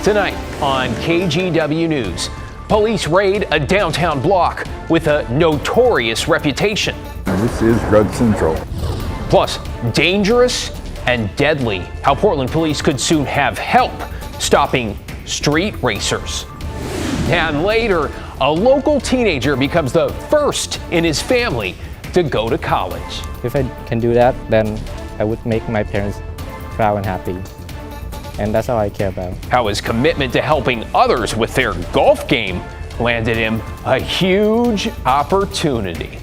Tonight on KGW News, police raid a downtown block with a notorious reputation. This is Drug Central. Plus, dangerous and deadly, how Portland police could soon have help stopping street racers. And later, a local teenager becomes the first in his family to go to college. If I can do that, then I would make my parents proud and happy. And that's all I care about. How his commitment to helping others with their golf game landed him a huge opportunity.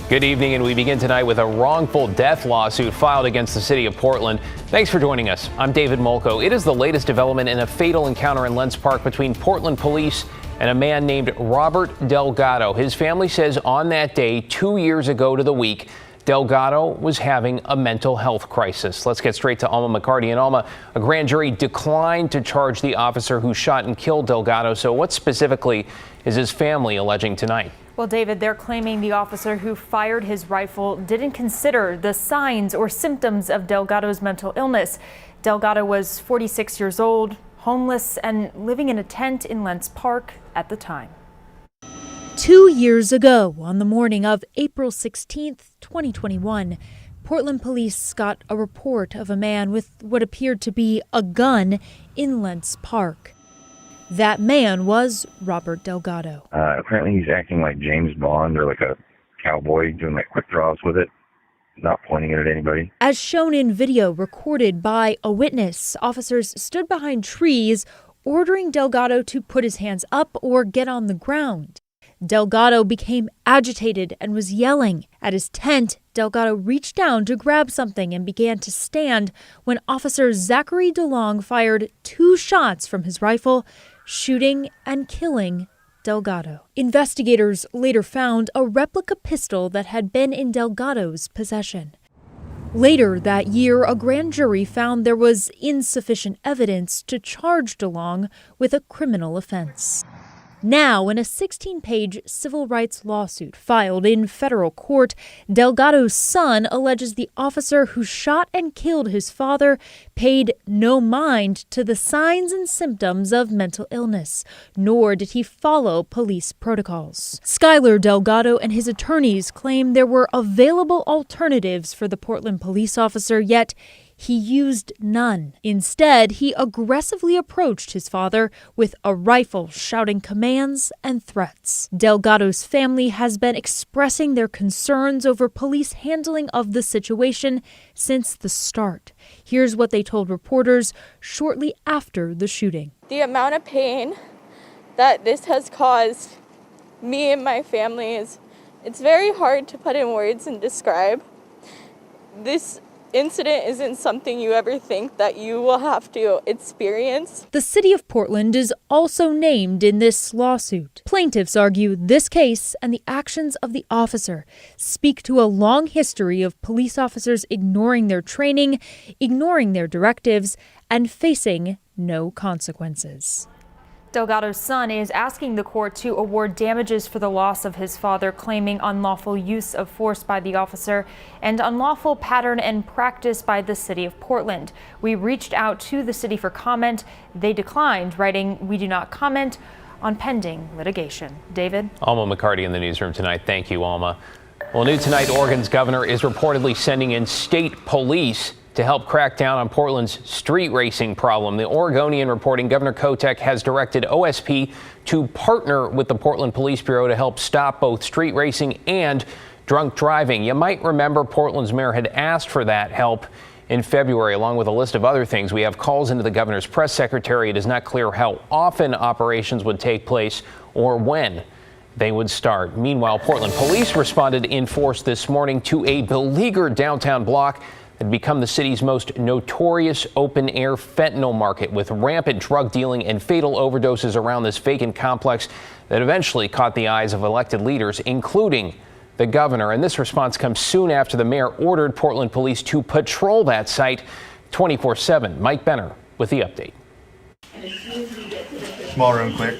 Good evening, and we begin tonight with a wrongful death lawsuit filed against the city of Portland. Thanks for joining us. I'm David Molko. It is the latest development in a fatal encounter in Lents Park between Portland police and a man named Robert Delgado. His family says on that day, 2 years ago to the week, Delgado was having a mental health crisis. Let's get straight to Alma McCarty. And Alma, a grand jury declined to charge the officer who shot and killed Delgado. So what specifically is his family alleging tonight? Well, David, they're claiming the officer who fired his rifle didn't consider the signs or symptoms of Delgado's mental illness. Delgado was 46 years old, homeless, and living in a tent in Lents Park at the time. 2 years ago, on the morning of April 16th, 2021, Portland police got a report of a man with what appeared to be a gun in Lents Park. That man was Robert Delgado. Apparently he's acting like James Bond or like a cowboy, doing like quick draws with it, not pointing it at anybody. As shown in video recorded by a witness, officers stood behind trees ordering Delgado to put his hands up or get on the ground. Delgado became agitated and was yelling. At his tent, Delgado reached down to grab something and began to stand when Officer Zachary DeLong fired 2 shots from his rifle, shooting and killing Delgado. Investigators later found a replica pistol that had been in Delgado's possession. Later that year, a grand jury found there was insufficient evidence to charge DeLong with a criminal offense. Now, in a 16-page civil rights lawsuit filed in federal court, Delgado's son alleges the officer who shot and killed his father paid no mind to the signs and symptoms of mental illness, nor did he follow police protocols. Skylar Delgado and his attorneys claim there were available alternatives for the Portland police officer, yet he used none. Instead, he aggressively approached his father with a rifle, shouting commands and threats. Delgado's family has been expressing their concerns over police handling of the situation since the start. Here's what they told reporters shortly after the shooting. The amount of pain that this has caused me and my family it's very hard to put in words and describe. This incident isn't something you ever think that you will have to experience. The city of Portland is also named in this lawsuit. Plaintiffs argue this case and the actions of the officer speak to a long history of police officers ignoring their training, ignoring their directives, and facing no consequences. Delgado's son is asking the court to award damages for the loss of his father, claiming unlawful use of force by the officer and unlawful pattern and practice by the city of Portland. We reached out to the city for comment. They declined, writing, "We do not comment on pending litigation." David? Alma McCarty in the newsroom tonight. Thank you, Alma. Well, new tonight, Oregon's governor is reportedly sending in state police to help crack down on Portland's street racing problem. The Oregonian reporting Governor Kotek has directed OSP to partner with the Portland Police Bureau to help stop both street racing and drunk driving. You might remember Portland's mayor had asked for that help in February, along with a list of other things. We have calls into the governor's press secretary. It is not clear how often operations would take place or when they would start. Meanwhile, Portland police responded in force this morning to a beleaguered downtown block had become the city's most notorious open-air fentanyl market, with rampant drug dealing and fatal overdoses around this vacant complex that eventually caught the eyes of elected leaders, including the governor. And this response comes soon after the mayor ordered Portland police to patrol that site 24/7. Mike Benner with the update. Small room, quick.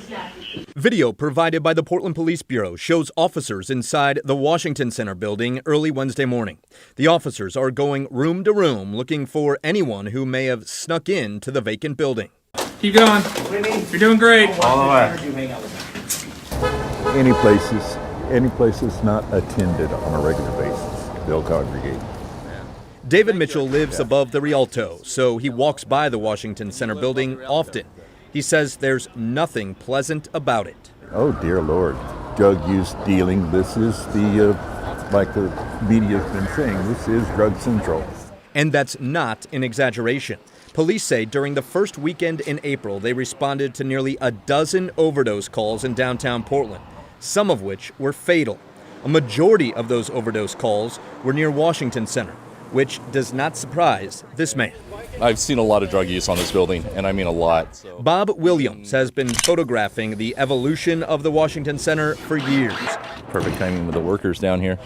Video provided by the Portland Police Bureau shows officers inside the Washington Center building early Wednesday morning. The officers are going room to room looking for anyone who may have snuck into the vacant building. Keep going. You're doing great. All the way. Any places not attended on a regular basis, they'll congregate. David Mitchell lives above the Rialto, so he walks by the Washington Center building often. He says there's nothing pleasant about it. Oh, dear Lord. Drug use dealing, this is the, like the media's been saying, this is drug central. And that's not an exaggeration. Police say during the first weekend in April, they responded to nearly a dozen overdose calls in downtown Portland, some of which were fatal. A majority of those overdose calls were near Washington Center, which does not surprise this man. I've seen a lot of drug use on this building, and I mean a lot. Bob Williams has been photographing the evolution of the Washington Center for years. Perfect timing with the workers down here.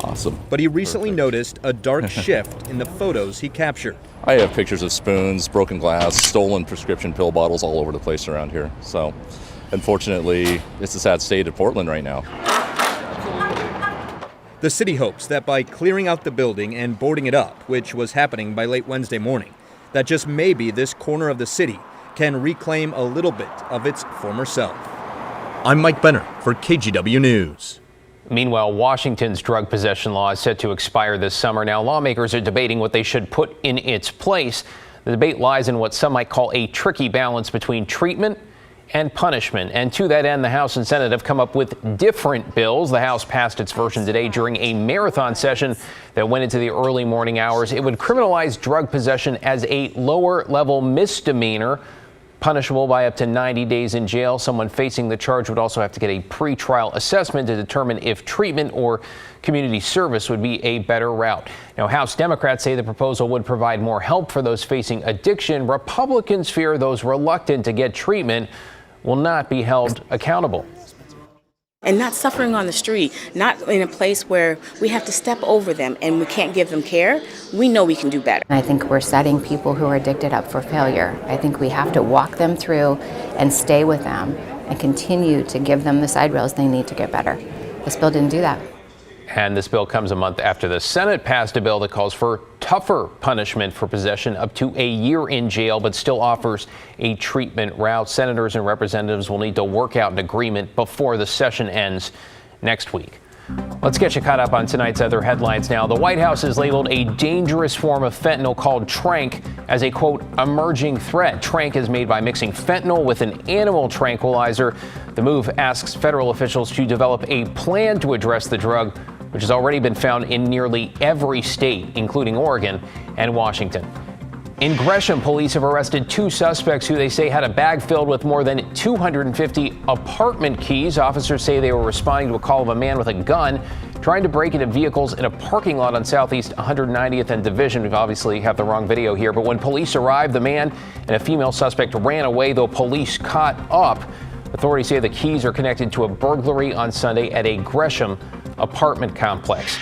Awesome. But he recently noticed a dark shift in the photos he captured. I have pictures of spoons, broken glass, stolen prescription pill bottles all over the place around here. So, unfortunately, it's a sad state of Portland right now. The city hopes that by clearing out the building and boarding it up, which was happening by late Wednesday morning, that just maybe this corner of the city can reclaim a little bit of its former self. I'm Mike Benner for KGW News. Meanwhile, Washington's drug possession law is set to expire this summer. Now, lawmakers are debating what they should put in its place. The debate lies in what some might call a tricky balance between treatment and punishment. And to that end, the House and Senate have come up with different bills. The House passed its version today during a marathon session that went into the early morning hours. It would criminalize drug possession as a lower-level misdemeanor, punishable by up to 90 days in jail. Someone facing the charge would also have to get a pretrial assessment to determine if treatment or community service would be a better route. Now, House Democrats say the proposal would provide more help for those facing addiction. Republicans fear those reluctant to get treatment will not be held accountable. And not suffering on the street, not in a place where we have to step over them and we can't give them care. We know we can do better. I think we're setting people who are addicted up for failure. I think we have to walk them through and stay with them and continue to give them the side rails they need to get better. This bill didn't do that. And this bill comes a month after the Senate passed a bill that calls for tougher punishment for possession up to a year in jail, but still offers a treatment route. Senators and representatives will need to work out an agreement before the session ends next week. Let's get you caught up on tonight's other headlines now. The White House has labeled a dangerous form of fentanyl called tranq as a, quote, emerging threat. Tranq is made by mixing fentanyl with an animal tranquilizer. The move asks federal officials to develop a plan to address the drug, which has already been found in nearly every state, including Oregon and Washington. In Gresham, police have arrested 2 suspects who they say had a bag filled with more than 250 apartment keys. Officers say they were responding to a call of a man with a gun trying to break into vehicles in a parking lot on Southeast 190th and Division. We obviously have the wrong video here, but when police arrived, the man and a female suspect ran away, though police caught up. Authorities say the keys are connected to a burglary on Sunday at a Gresham apartment complex.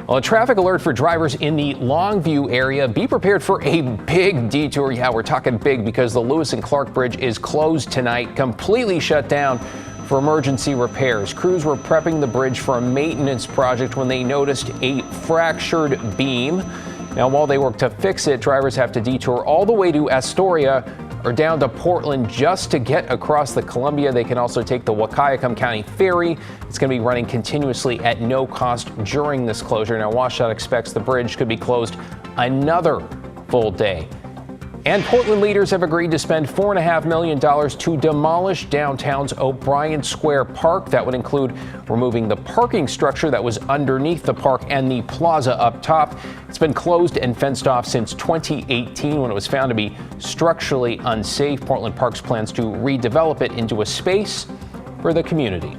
Well, a traffic alert for drivers in the Longview area. Be prepared for a big detour. Yeah, we're talking big because the Lewis and Clark Bridge is closed tonight, completely shut down for emergency repairs. Crews were prepping the bridge for a maintenance project when they noticed a fractured beam. Now, while they work to fix it, drivers have to detour all the way to Astoria or down to Portland just to get across the Columbia. They can also take the Wahkiakum County Ferry. It's going to be running continuously at no cost during this closure. Now, WashDOT expects the bridge could be closed another full day. And Portland leaders have agreed to spend $4.5 million to demolish downtown's O'Brien Square Park. That would include removing the parking structure that was underneath the park and the plaza up top. It's been closed and fenced off since 2018 when it was found to be structurally unsafe. Portland Parks plans to redevelop it into a space for the community.